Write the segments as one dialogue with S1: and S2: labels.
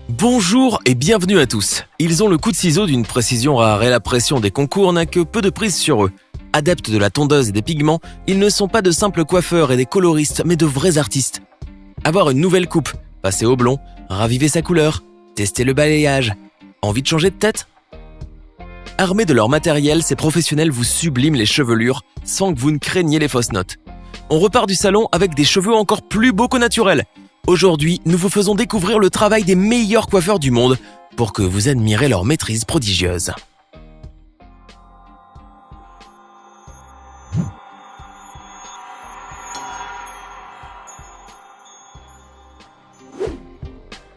S1: Bonjour et bienvenue à tous. Ils ont le coup de ciseau d'une précision rare et la pression des concours n'a que peu de prise sur eux. Adeptes de la tondeuse et des pigments, ils ne sont pas de simples coiffeurs et des coloristes, mais de vrais artistes. Avoir une nouvelle coupe, passer au blond, raviver sa couleur, tester le balayage. Envie de changer de tête ? Armés de leur matériel, ces professionnels vous subliment les chevelures sans que vous ne craigniez les fausses notes. On repart du salon avec des cheveux encore plus beaux qu'au naturel. Aujourd'hui, nous vous faisons découvrir le travail des meilleurs coiffeurs du monde pour que vous admirez leur maîtrise prodigieuse.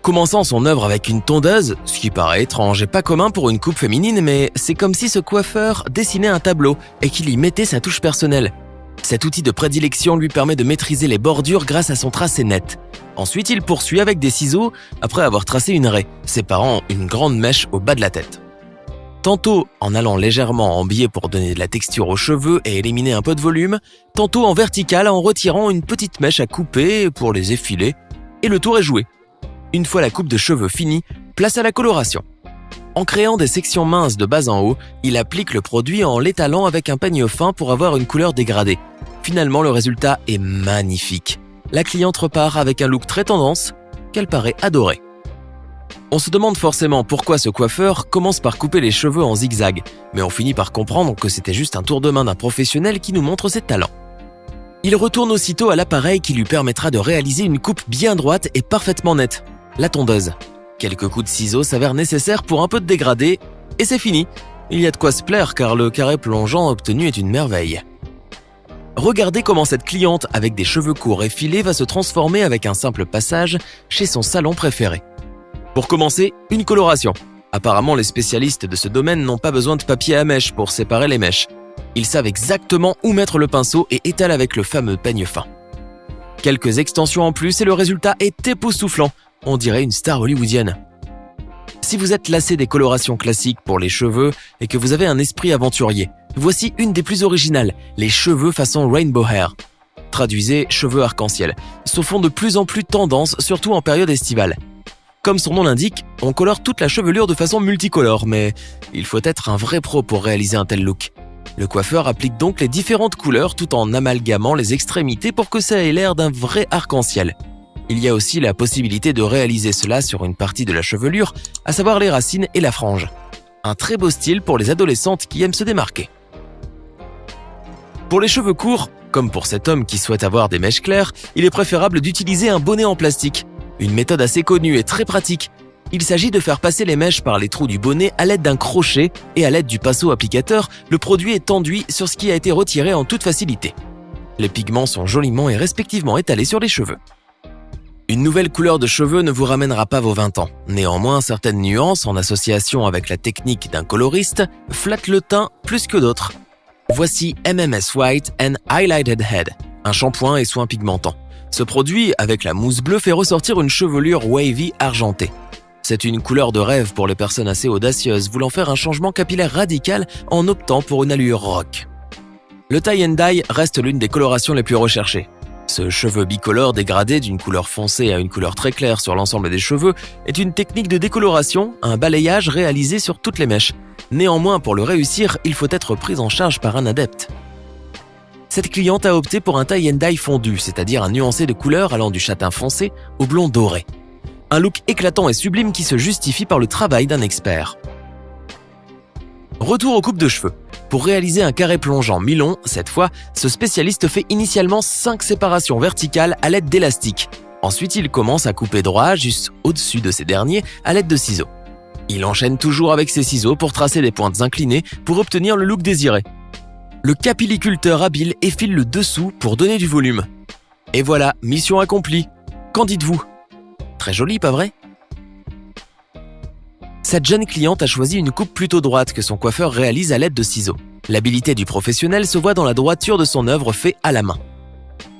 S1: Commençant son œuvre avec une tondeuse, ce qui paraît étrange et pas commun pour une coupe féminine, mais c'est comme si ce coiffeur dessinait un tableau et qu'il y mettait sa touche personnelle. Cet outil de prédilection lui permet de maîtriser les bordures grâce à son tracé net. Ensuite, il poursuit avec des ciseaux après avoir tracé une raie, séparant une grande mèche au bas de la tête. Tantôt en allant légèrement en biais pour donner de la texture aux cheveux et éliminer un peu de volume, tantôt en vertical en retirant une petite mèche à couper pour les effiler, et le tour est joué. Une fois la coupe de cheveux finie, place à la coloration. En créant des sections minces de bas en haut, il applique le produit en l'étalant avec un peigne fin pour avoir une couleur dégradée. Finalement, le résultat est magnifique. La cliente repart avec un look très tendance qu'elle paraît adorer. On se demande forcément pourquoi ce coiffeur commence par couper les cheveux en zigzag, mais on finit par comprendre que c'était juste un tour de main d'un professionnel qui nous montre ses talents. Il retourne aussitôt à l'appareil qui lui permettra de réaliser une coupe bien droite et parfaitement nette, la tondeuse. Quelques coups de ciseaux s'avèrent nécessaires pour un peu de dégradé, et c'est fini. Il y a de quoi se plaire car le carré plongeant obtenu est une merveille. Regardez comment cette cliente avec des cheveux courts et filés va se transformer avec un simple passage chez son salon préféré. Pour commencer, une coloration. Apparemment, les spécialistes de ce domaine n'ont pas besoin de papier à mèche pour séparer les mèches. Ils savent exactement où mettre le pinceau et étalent avec le fameux peigne fin. Quelques extensions en plus et le résultat est époustouflant. On dirait une star hollywoodienne. Si vous êtes lassé des colorations classiques pour les cheveux et que vous avez un esprit aventurier, voici une des plus originales, les cheveux façon rainbow hair. Traduisez cheveux arc-en-ciel, se font de plus en plus tendance, surtout en période estivale. Comme son nom l'indique, on colore toute la chevelure de façon multicolore, mais il faut être un vrai pro pour réaliser un tel look. Le coiffeur applique donc les différentes couleurs tout en amalgamant les extrémités pour que ça ait l'air d'un vrai arc-en-ciel. Il y a aussi la possibilité de réaliser cela sur une partie de la chevelure, à savoir les racines et la frange. Un très beau style pour les adolescentes qui aiment se démarquer. Pour les cheveux courts, comme pour cet homme qui souhaite avoir des mèches claires, il est préférable d'utiliser un bonnet en plastique. Une méthode assez connue et très pratique. Il s'agit de faire passer les mèches par les trous du bonnet à l'aide d'un crochet et à l'aide du pinceau applicateur, le produit est enduit sur ce qui a été retiré en toute facilité. Les pigments sont joliment et respectivement étalés sur les cheveux. Une nouvelle couleur de cheveux ne vous ramènera pas vos 20 ans. Néanmoins, certaines nuances, en association avec la technique d'un coloriste, flattent le teint plus que d'autres. Voici MMS White and Highlighted Head, un shampoing et soin pigmentant. Ce produit, avec la mousse bleue, fait ressortir une chevelure wavy argentée. C'est une couleur de rêve pour les personnes assez audacieuses voulant faire un changement capillaire radical en optant pour une allure rock. Le tie and dye reste l'une des colorations les plus recherchées. Ce cheveu bicolore dégradé d'une couleur foncée à une couleur très claire sur l'ensemble des cheveux est une technique de décoloration, un balayage réalisé sur toutes les mèches. Néanmoins, pour le réussir, il faut être pris en charge par un adepte. Cette cliente a opté pour un tie and dye fondu, c'est-à-dire un nuancé de couleurs allant du châtain foncé au blond doré. Un look éclatant et sublime qui se justifie par le travail d'un expert. Retour aux coupes de cheveux. Pour réaliser un carré plongeant mi-long, cette fois, ce spécialiste fait initialement 5 séparations verticales à l'aide d'élastiques. Ensuite, il commence à couper droit juste au-dessus de ces derniers à l'aide de ciseaux. Il enchaîne toujours avec ses ciseaux pour tracer des pointes inclinées pour obtenir le look désiré. Le capilliculteur habile effile le dessous pour donner du volume. Et voilà, mission accomplie. Qu'en dites-vous ? Très joli, pas vrai ? Cette jeune cliente a choisi une coupe plutôt droite que son coiffeur réalise à l'aide de ciseaux. L'habileté du professionnel se voit dans la droiture de son œuvre faite à la main.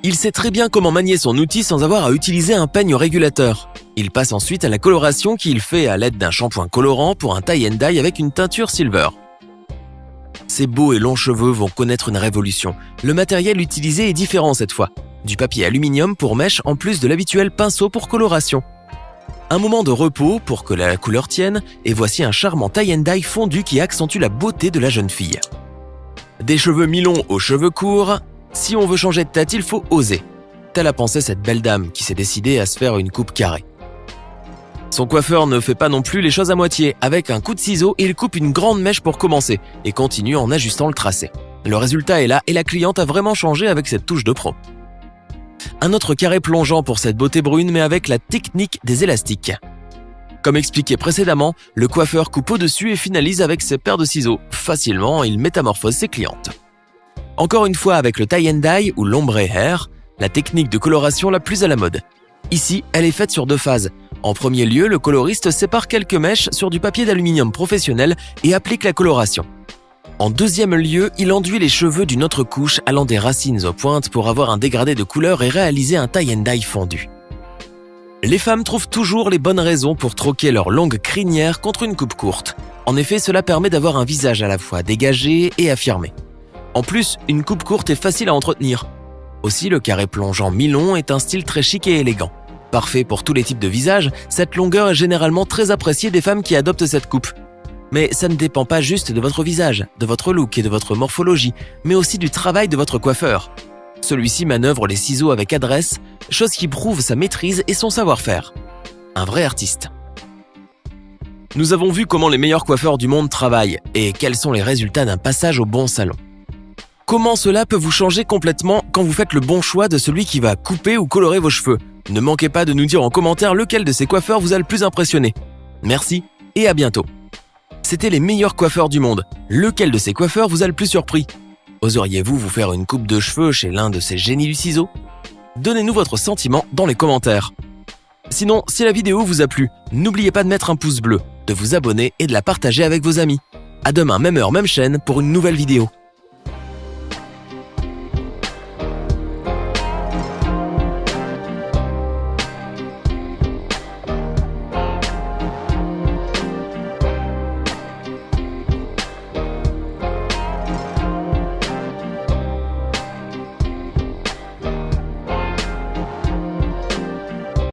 S1: Il sait très bien comment manier son outil sans avoir à utiliser un peigne régulateur. Il passe ensuite à la coloration qu'il fait à l'aide d'un shampoing colorant pour un tie and dye avec une teinture silver. Ces beaux et longs cheveux vont connaître une révolution. Le matériel utilisé est différent cette fois. Du papier aluminium pour mèche en plus de l'habituel pinceau pour coloration. Un moment de repos pour que la couleur tienne, et voici un charmant tie and dye fondu qui accentue la beauté de la jeune fille. Des cheveux mi-longs aux cheveux courts, si on veut changer de tête, il faut oser. Telle a pensé cette belle dame qui s'est décidée à se faire une coupe carrée. Son coiffeur ne fait pas non plus les choses à moitié. Avec un coup de ciseau, il coupe une grande mèche pour commencer et continue en ajustant le tracé. Le résultat est là et la cliente a vraiment changé avec cette touche de pro. Un autre carré plongeant pour cette beauté brune, mais avec la technique des élastiques. Comme expliqué précédemment, le coiffeur coupe au-dessus et finalise avec ses paires de ciseaux. Facilement, il métamorphose ses clientes. Encore une fois avec le tie and dye ou l'ombre hair, la technique de coloration la plus à la mode. Ici, elle est faite sur 2 phases. En premier lieu, le coloriste sépare quelques mèches sur du papier d'aluminium professionnel et applique la coloration. En deuxième lieu, il enduit les cheveux d'une autre couche allant des racines aux pointes pour avoir un dégradé de couleur et réaliser un tie and dye fondu. Les femmes trouvent toujours les bonnes raisons pour troquer leur longue crinière contre une coupe courte. En effet, cela permet d'avoir un visage à la fois dégagé et affirmé. En plus, une coupe courte est facile à entretenir. Aussi, le carré plongeant mi-long est un style très chic et élégant. Parfait pour tous les types de visages, cette longueur est généralement très appréciée des femmes qui adoptent cette coupe. Mais ça ne dépend pas juste de votre visage, de votre look et de votre morphologie, mais aussi du travail de votre coiffeur. Celui-ci manœuvre les ciseaux avec adresse, chose qui prouve sa maîtrise et son savoir-faire. Un vrai artiste. Nous avons vu comment les meilleurs coiffeurs du monde travaillent et quels sont les résultats d'un passage au bon salon. Comment cela peut vous changer complètement quand vous faites le bon choix de celui qui va couper ou colorer vos cheveux? Ne manquez pas de nous dire en commentaire lequel de ces coiffeurs vous a le plus impressionné. Merci et à bientôt. C'était les meilleurs coiffeurs du monde. Lequel de ces coiffeurs vous a le plus surpris? Oseriez-vous vous faire une coupe de cheveux chez l'un de ces génies du ciseau? Donnez-nous votre sentiment dans les commentaires. Sinon, si la vidéo vous a plu, n'oubliez pas de mettre un pouce bleu, de vous abonner et de la partager avec vos amis. À demain, même heure, même chaîne pour une nouvelle vidéo.